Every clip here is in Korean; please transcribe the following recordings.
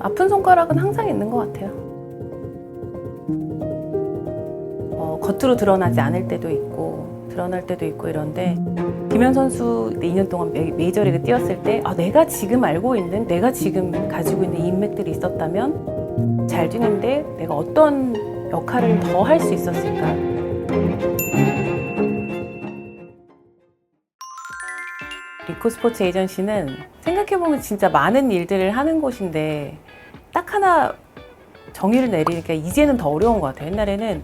아픈 손가락은 항상 있는 것 같아요. 겉으로 드러나지 않을 때도 있고 드러날 때도 있고 이런데, 김현 선수 2년 동안 메이저리그 뛰었을 때 내가 지금 알고 있는, 내가 지금 가지고 있는 인맥들이 있었다면 잘 뛰는데 내가 어떤 역할을 더 할 수 있었을까. 리코 스포츠 에이전시는 생각해보면 진짜 많은 일들을 하는 곳인데 딱 하나 정의를 내리니까 이제는 더 어려운 것 같아요. 옛날에는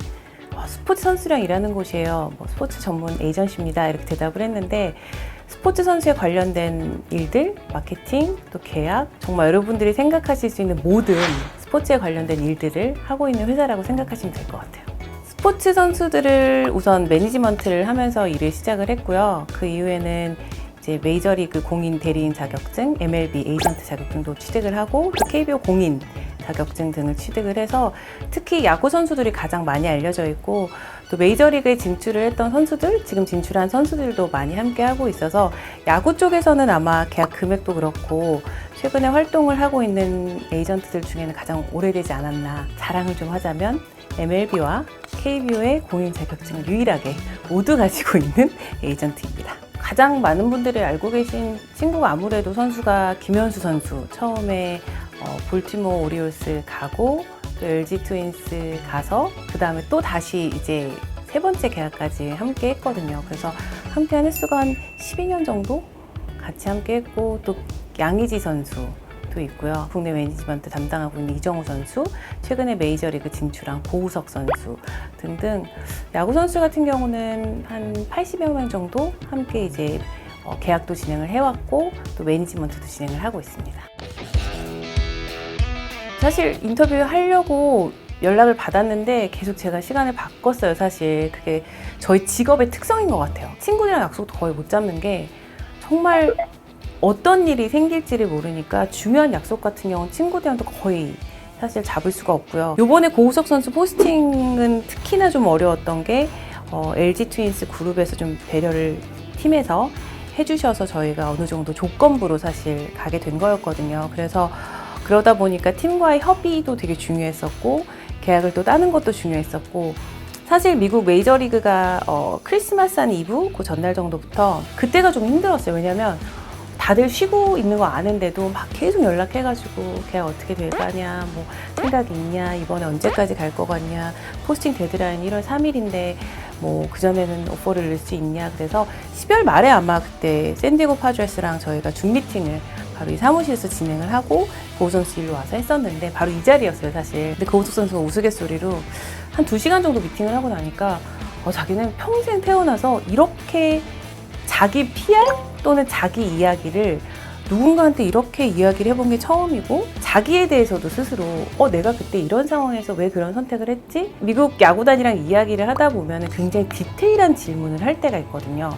스포츠 선수랑 일하는 곳이에요. 스포츠 전문 에이전시입니다. 이렇게 대답을 했는데, 스포츠 선수에 관련된 일들, 마케팅, 또 계약, 정말 여러분들이 생각하실 수 있는 모든 스포츠에 관련된 일들을 하고 있는 회사라고 생각하시면 될 것 같아요. 스포츠 선수들을 우선 매니지먼트를 하면서 일을 시작을 했고요. 그 이후에는 이제 메이저리그 공인 대리인 자격증, MLB 에이전트 자격증도 취득을 하고, 또 KBO 공인 자격증 등을 취득을 해서 특히 야구 선수들이 가장 많이 알려져 있고, 또 메이저리그에 진출을 했던 선수들, 지금 진출한 선수들도 많이 함께 하고 있어서 야구 쪽에서는 아마 계약 금액도 그렇고 최근에 활동을 하고 있는 에이전트들 중에는 가장 오래되지 않았나. 자랑을 좀 하자면 MLB와 KBO의 공인 자격증을 유일하게 모두 가지고 있는 에이전트입니다. 가장 많은 분들이 알고 계신 친구가 아무래도 선수가 김현수 선수, 처음에 볼티모어 오리올스 가고 또 LG 트윈스 가서 그 다음에 또 다시 이제 세 번째 계약까지 함께 했거든요. 그래서 함께한 횟수가 한 12년 정도 같이 함께 했고, 또 양의지 선수도 있고요. 국내 매니지먼트 담당하고 있는 이정우 선수, 최근에 메이저리그 진출한 고우석 선수 등등, 야구 선수 같은 경우는 한 80여 명 정도 함께 이제 계약도 진행을 해왔고, 또 매니지먼트도 진행을 하고 있습니다. 사실 인터뷰 하려고 연락을 받았는데 계속 제가 시간을 바꿨어요. 사실 그게 저희 직업의 특성인 것 같아요. 친구들이랑 약속도 거의 못 잡는 게, 정말 어떤 일이 생길지를 모르니까 중요한 약속 같은 경우는 친구들이랑도 거의 사실 잡을 수가 없고요. 요번에 고우석 선수 포스팅은 특히나 좀 어려웠던 게 LG 트윈스 그룹에서 좀 배려를 팀에서 해주셔서 저희가 어느 정도 조건부로 사실 가게 된 거였거든요. 그래서 그러다 보니까 팀과의 협의도 되게 중요했었고, 계약을 또 따는 것도 중요했었고, 사실 미국 메이저리그가 크리스마스 한 이브 그 전날 정도부터 그때가 좀 힘들었어요. 왜냐면 다들 쉬고 있는 거 아는데도 막 계속 연락해가지고 계약 어떻게 될 거냐, 뭐 생각 있냐, 이번에 언제까지 갈 거 같냐, 포스팅 데드라인 1월 3일인데 뭐 그전에는 오퍼를 넣을 수 있냐. 그래서 12월 말에 아마 그때 샌디에고 파드레스랑 저희가 줌 미팅을 바로 이 사무실에서 진행을 하고 고우석 선수 일로 와서 했었는데, 바로 이 자리였어요 사실. 근데 고우석 선수가 우스갯소리로 한 2시간 정도 미팅을 하고 나니까 자기는 평생 태어나서 이렇게 자기 PR 또는 자기 이야기를 누군가한테 이렇게 이야기를 해본 게 처음이고, 자기에 대해서도 스스로 내가 그때 이런 상황에서 왜 그런 선택을 했지? 미국 야구단이랑 이야기를 하다 보면 굉장히 디테일한 질문을 할 때가 있거든요.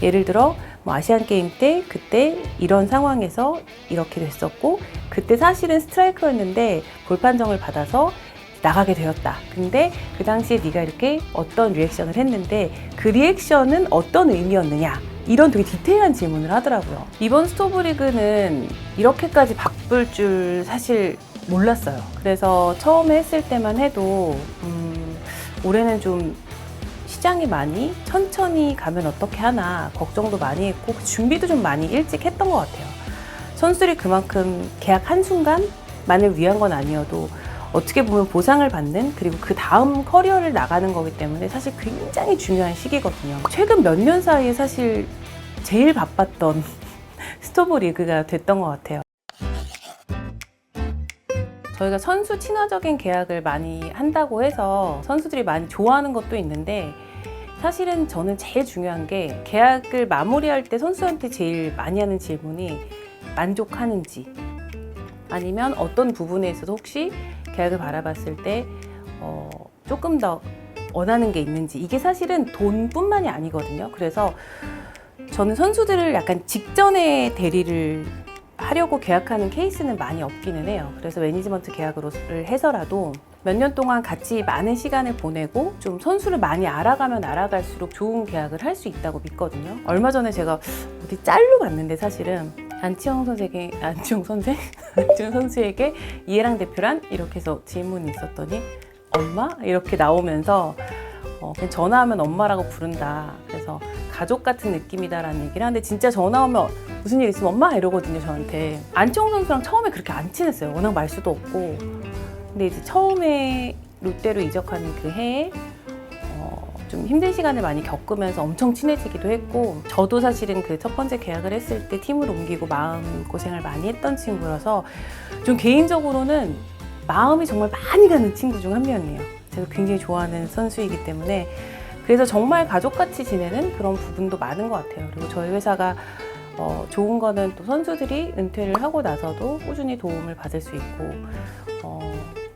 예를 들어 아시안게임 때 그때 이런 상황에서 이렇게 됐었고, 그때 사실은 스트라이크였는데 볼 판정을 받아서 나가게 되었다. 근데 그 당시에 네가 이렇게 어떤 리액션을 했는데 그 리액션은 어떤 의미였느냐. 이런 되게 디테일한 질문을 하더라고요. 이번 스토브리그는 이렇게까지 바쁠 줄 사실 몰랐어요. 그래서 처음에 했을 때만 해도 올해는 좀 시장이 많이 천천히 가면 어떻게 하나 걱정도 많이 했고, 준비도 좀 많이 일찍 했던 것 같아요. 선수들이 그만큼 계약 한순간만을 위한 건 아니어도 어떻게 보면 보상을 받는, 그리고 그 다음 커리어를 나가는 거기 때문에 사실 굉장히 중요한 시기거든요. 최근 몇 년 사이에 사실 제일 바빴던 스토브 리그가 됐던 것 같아요. 저희가 선수 친화적인 계약을 많이 한다고 해서 선수들이 많이 좋아하는 것도 있는데, 사실은 저는 제일 중요한 게, 계약을 마무리할 때 선수한테 제일 많이 하는 질문이 만족하는지, 아니면 어떤 부분에 있어서 혹시 계약을 바라봤을 때 조금 더 원하는 게 있는지. 이게 사실은 돈뿐만이 아니거든요. 그래서 저는 선수들을 약간 직전에 대리를 하려고 계약하는 케이스는 많이 없기는 해요. 그래서 매니지먼트 계약을 해서라도 몇 년 동안 같이 많은 시간을 보내고 좀 선수를 많이 알아가면 알아갈수록 좋은 계약을 할 수 있다고 믿거든요. 얼마 전에 제가 어디 짤로 봤는데, 사실은 안치홍 선수에게 이해랑 대표란? 이렇게 해서 질문이 있었더니 엄마? 이렇게 나오면서 그냥 전화하면 엄마라고 부른다. 그래서 가족 같은 느낌이다라는 얘기를 하는데 진짜 전화하면 무슨 일 있으면 엄마? 이러거든요, 저한테. 안치홍 선수랑 처음에 그렇게 안 친했어요. 워낙 말수도 없고. 근데 이제 처음에 롯데로 이적하는 그 해에 좀 힘든 시간을 많이 겪으면서 엄청 친해지기도 했고, 저도 사실은 그 첫 번째 계약을 했을 때 팀을 옮기고 마음고생을 많이 했던 친구라서 좀 개인적으로는 마음이 정말 많이 가는 친구 중 한 명이에요. 제가 굉장히 좋아하는 선수이기 때문에. 그래서 정말 가족같이 지내는 그런 부분도 많은 것 같아요. 그리고 저희 회사가 좋은 거는 또 선수들이 은퇴를 하고 나서도 꾸준히 도움을 받을 수 있고,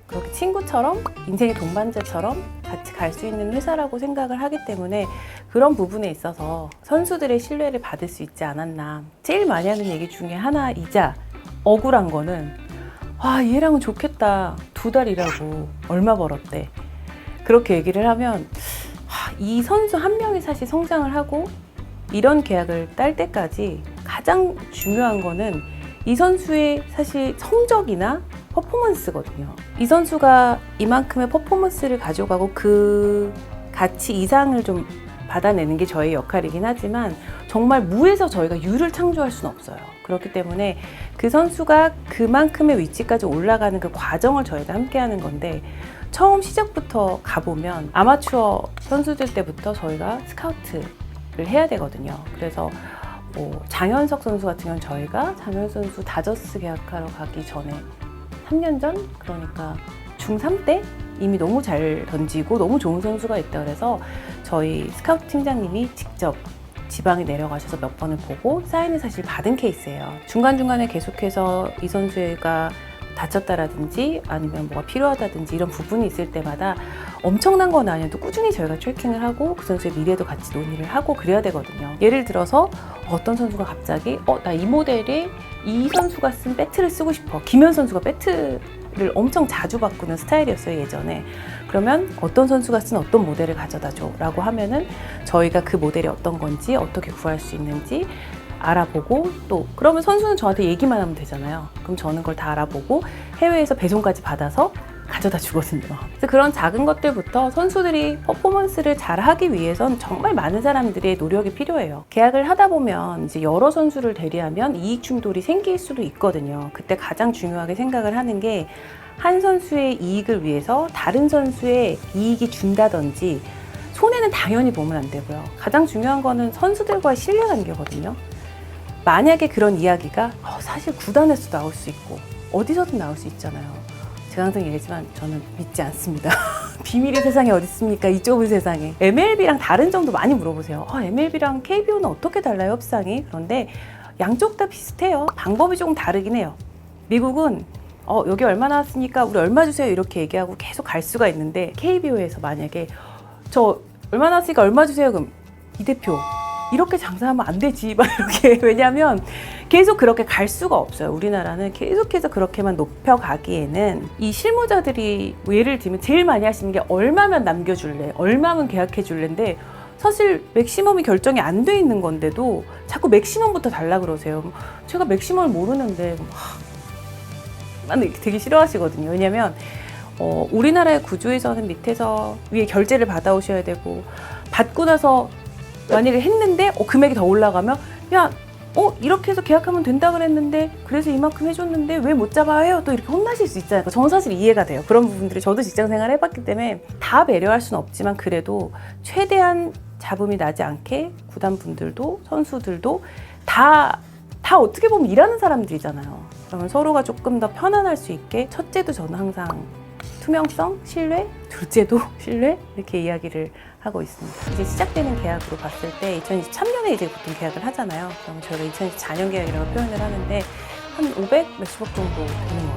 그렇게 친구처럼 인생의 동반자처럼 같이 갈 수 있는 회사라고 생각을 하기 때문에 그런 부분에 있어서 선수들의 신뢰를 받을 수 있지 않았나. 제일 많이 하는 얘기 중에 하나이자 억울한 거는 얘랑은 좋겠다. 2달 일하고 얼마 벌었대. 그렇게 얘기를 하면 이 선수 한 명이 사실 성장을 하고 이런 계약을 딸 때까지 가장 중요한 거는 이 선수의 사실 성적이나 퍼포먼스거든요. 이 선수가 이만큼의 퍼포먼스를 가져가고 그 가치 이상을 좀 받아내는 게 저의 역할이긴 하지만 정말 무에서 저희가 유를 창조할 수는 없어요. 그렇기 때문에 그 선수가 그만큼의 위치까지 올라가는 그 과정을 저희가 함께 하는 건데, 처음 시작부터 가보면 아마추어 선수들 때부터 저희가 스카우트를 해야 되거든요. 그래서 장현석 선수 같은 경우는 저희가 장현 선수 다저스 계약하러 가기 전에 3년 전? 그러니까 중3 때 이미 너무 잘 던지고 너무 좋은 선수가 있다 그래서 저희 스카우트 팀장님이 직접 지방에 내려가셔서 몇 번을 보고 사인을 사실 받은 케이스예요. 중간중간에 계속해서 이 선수가 다쳤다라든지 아니면 뭐가 필요하다든지 이런 부분이 있을 때마다 엄청난 건 아니어도 꾸준히 저희가 트래킹을 하고 그 선수의 미래도 같이 논의를 하고 그래야 되거든요. 예를 들어서 어떤 선수가 갑자기 나 이 모델에 이 선수가 쓴 배트를 쓰고 싶어. 김현 선수가 배트를 엄청 자주 바꾸는 스타일이었어요, 예전에. 그러면 어떤 선수가 쓴 어떤 모델을 가져다 줘 라고 하면은 저희가 그 모델이 어떤 건지 어떻게 구할 수 있는지 알아보고, 또 그러면 선수는 저한테 얘기만 하면 되잖아요. 그럼 저는 그걸 다 알아보고 해외에서 배송까지 받아서 가져다 주거든요. 그래서 그런 작은 것들부터 선수들이 퍼포먼스를 잘 하기 위해선 정말 많은 사람들의 노력이 필요해요. 계약을 하다 보면 이제 여러 선수를 대리하면 이익 충돌이 생길 수도 있거든요. 그때 가장 중요하게 생각을 하는 게 한 선수의 이익을 위해서 다른 선수의 이익이 준다든지 손해는 당연히 보면 안 되고요. 가장 중요한 거는 선수들과의 신뢰 관계거든요. 만약에 그런 이야기가 사실 구단에서 나올 수 있고 어디서든 나올 수 있잖아요. 제가 항상 얘기했지만 저는 믿지 않습니다. 비밀의 세상에 어디 있습니까? 이 좁은 세상에. MLB랑 다른 점도 많이 물어보세요. MLB랑 KBO는 어떻게 달라요, 협상이? 그런데 양쪽 다 비슷해요. 방법이 조금 다르긴 해요. 미국은 여기 얼마 나왔으니까 우리 얼마 주세요 이렇게 얘기하고 계속 갈 수가 있는데, KBO에서 만약에 저 얼마 나왔으니까 얼마 주세요 그럼 이 대표 이렇게 장사하면 안 되지 막 이렇게. 왜냐하면 계속 그렇게 갈 수가 없어요. 우리나라는 계속해서 그렇게만 높여가기에는 이 실무자들이 예를 들면 제일 많이 하시는 게 얼마면 남겨줄래, 얼마면 계약해줄래인데 사실 맥시멈이 결정이 안 돼 있는 건데도 자꾸 맥시멈부터 달라 그러세요. 제가 맥시멈을 모르는데 되게 싫어하시거든요. 왜냐면 우리나라의 구조에서는 밑에서 위에 결제를 받아오셔야 되고, 받고 나서 만약에 했는데 금액이 더 올라가면 이렇게 해서 계약하면 된다 그랬는데 그래서 이만큼 해줬는데 왜 못 잡아요? 또 이렇게 혼나실 수 있잖아요. 저는 사실 이해가 돼요. 그런 부분들이 저도 직장생활 해봤기 때문에 다 배려할 수는 없지만 그래도 최대한 잡음이 나지 않게 구단분들도 선수들도 다 어떻게 보면 일하는 사람들이잖아요. 그러면 서로가 조금 더 편안할 수 있게 첫째도 저는 항상 투명성, 신뢰, 둘째도 신뢰 이렇게 이야기를 하고 있습니다. 이제 시작되는 계약으로 봤을 때 2023년에 이제 보통 계약을 하잖아요. 그러면 저희가 2024년 계약이라고 표현을 하는데 한 500 몇십억 정도 되는 것